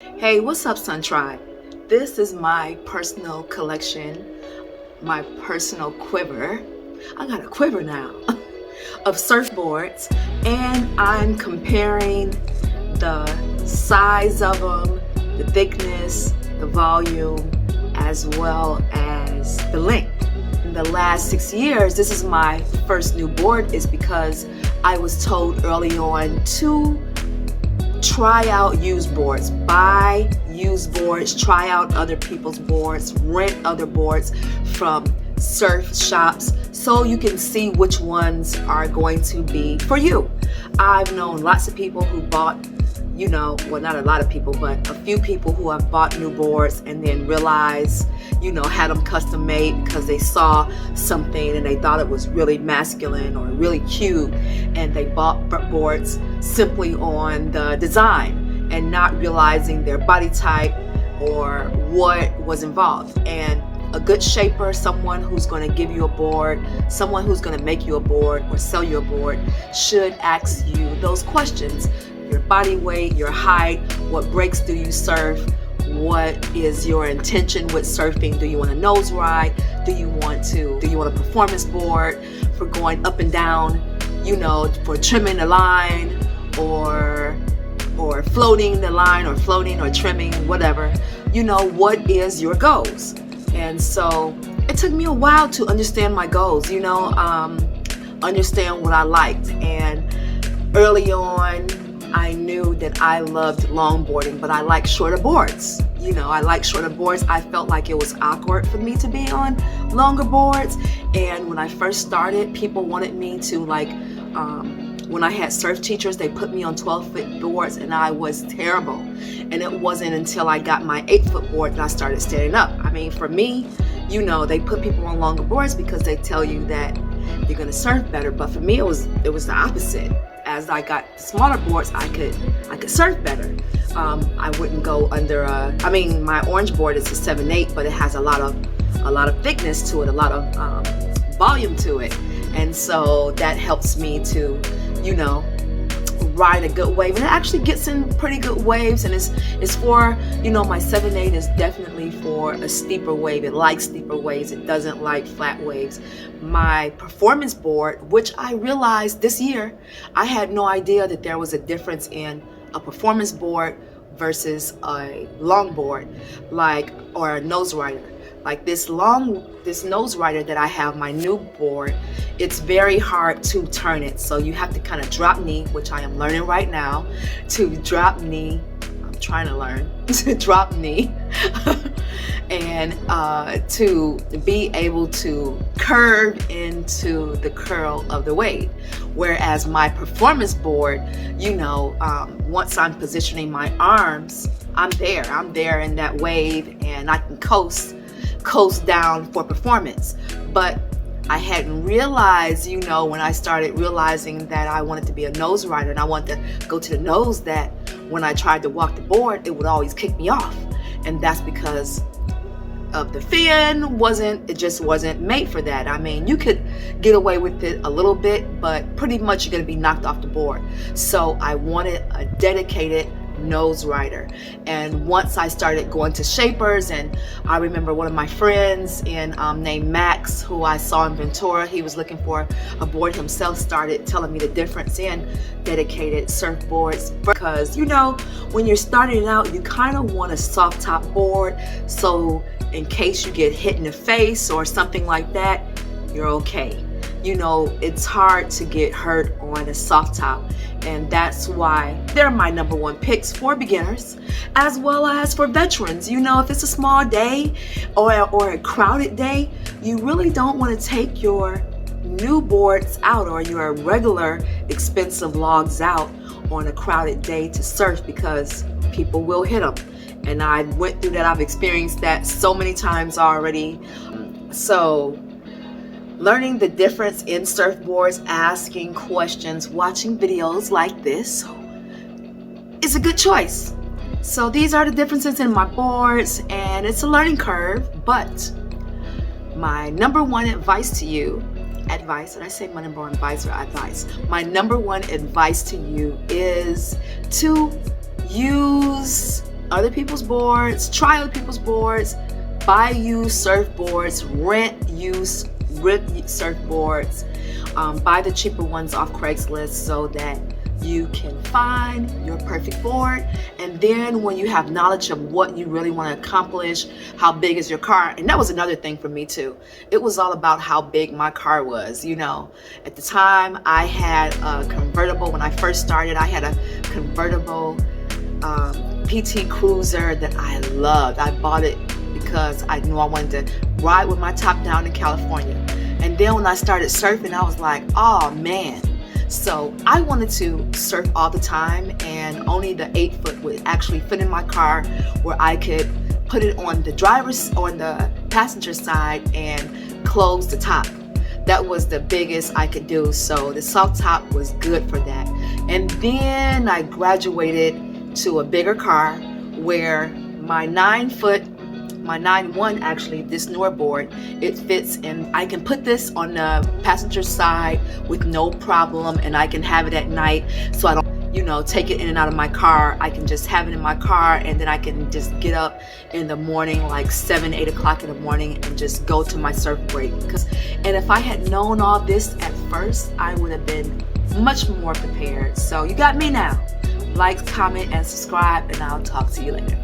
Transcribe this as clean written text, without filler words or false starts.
Hey, what's up, Sun Tribe? This is my personal collection, my personal quiver. I got a quiver now of surfboards, and I'm comparing the size of them, the thickness, the volume, as well as the length. In the last 6 years, this is my first new board, is because I was told early on to try out used boards, buy used boards, try out other people's boards, rent other boards from surf shops so you can see which ones are going to be for you. I've known lots of people who bought, well, not a lot of people, but a few people who have bought new boards and then realized, had them custom made because they saw something and they thought it was really masculine or really cute, and they bought boards simply on the design and not realizing their body type or what was involved. And a good shaper, someone who's going to give you a board, someone who's going to make you a board or sell you a board, should ask you those questions: your body weight, your height, what breaks do you surf, what is your intention with surfing? Do you want a nose ride? Do you want a performance board for going up and down, for trimming the line, or floating the line, or floating or trimming, whatever? What is your goals? And so it took me a while to understand my goals, understand what I liked. And early on, I knew that I loved longboarding, but I like shorter boards. I like shorter boards. I felt like it was awkward for me to be on longer boards. And when I first started, people wanted me to, when I had surf teachers, they put me on 12-foot boards, and I was terrible. And it wasn't until I got my 8-foot board that I started standing up. I mean, for me, they put people on longer boards because they tell you that you're going to surf better. But for me, it was the opposite. As I got smaller boards, I could surf better. I wouldn't go under my orange board is a 7/8, but it has a lot of thickness to it, a lot of volume to it, and so that helps me to, ride a good wave. And it actually gets in pretty good waves, and it's for, my 7/8 is definitely for a steeper wave. It likes steeper waves. It doesn't like flat waves. My performance board, which I realized this year, I had no idea that there was a difference in a performance board versus a long board, or a nose rider. Like this nose rider that I have, my new board, it's very hard to turn it. So you have to kind of drop knee, which I am learning right now, to drop knee. I'm trying to learn to drop knee and to be able to curve into the curl of the wave. Whereas my performance board, once I'm positioning my arms, I'm there in that wave, and I can coast down for performance. But I hadn't realized, when I started realizing that I wanted to be a nose rider and I wanted to go to the nose, that when I tried to walk the board, it would always kick me off. And that's because of the fin. It just wasn't made for that. I mean, you could get away with it a little bit, but pretty much you're going to be knocked off the board. So I wanted a dedicated nose rider. And once I started going to shapers, and I remember one of my friends named Max, who I saw in Ventura, he was looking for a board himself, started telling me the difference in dedicated surfboards. Because when you're starting out, you kind of want a soft top board, so in case you get hit in the face or something like that, you're okay. It's hard to get hurt on a soft top, and that's why they're my number one picks for beginners as well as for veterans. If it's a small day or a crowded day, you really don't want to take your new boards out or your regular expensive logs out on a crowded day to surf, because people will hit them. And I went through that. I've experienced that so many times already. So learning the difference in surfboards, asking questions, watching videos like this is a good choice. So these are the differences in my boards, and it's a learning curve. But my number one advice to you, did I say my number one advice or advice? My number one advice to you is to use other people's boards, try other people's boards, buy used surfboards, rent used surfboards, buy the cheaper ones off Craigslist so that you can find your perfect board. And then when you have knowledge of what you really want to accomplish, how big is your car? And that was another thing for me too. It was all about how big my car was. You know, at the time I had a convertible. When I first started, I had a convertible PT Cruiser that I loved. I bought it because I knew I wanted to ride with my top down in California. And then when I started surfing, I was like, oh man. So I wanted to surf all the time, and only the 8-foot would actually fit in my car, where I could put it on the passenger side and close the top. That was the biggest I could do. So the soft top was good for that. And then I graduated to a bigger car where my 9'1" actually, this newer board, it fits in. I can put this on the passenger side with no problem, and I can have it at night, so I don't, you know, take it in and out of my car. I can just have it in my car, and then I can just get up in the morning, like 7-8 o'clock in the morning, and just go to my surf break. And if I had known all this at first, I would have been much more prepared. So you got me now. Like, comment, and subscribe, and I'll talk to you later.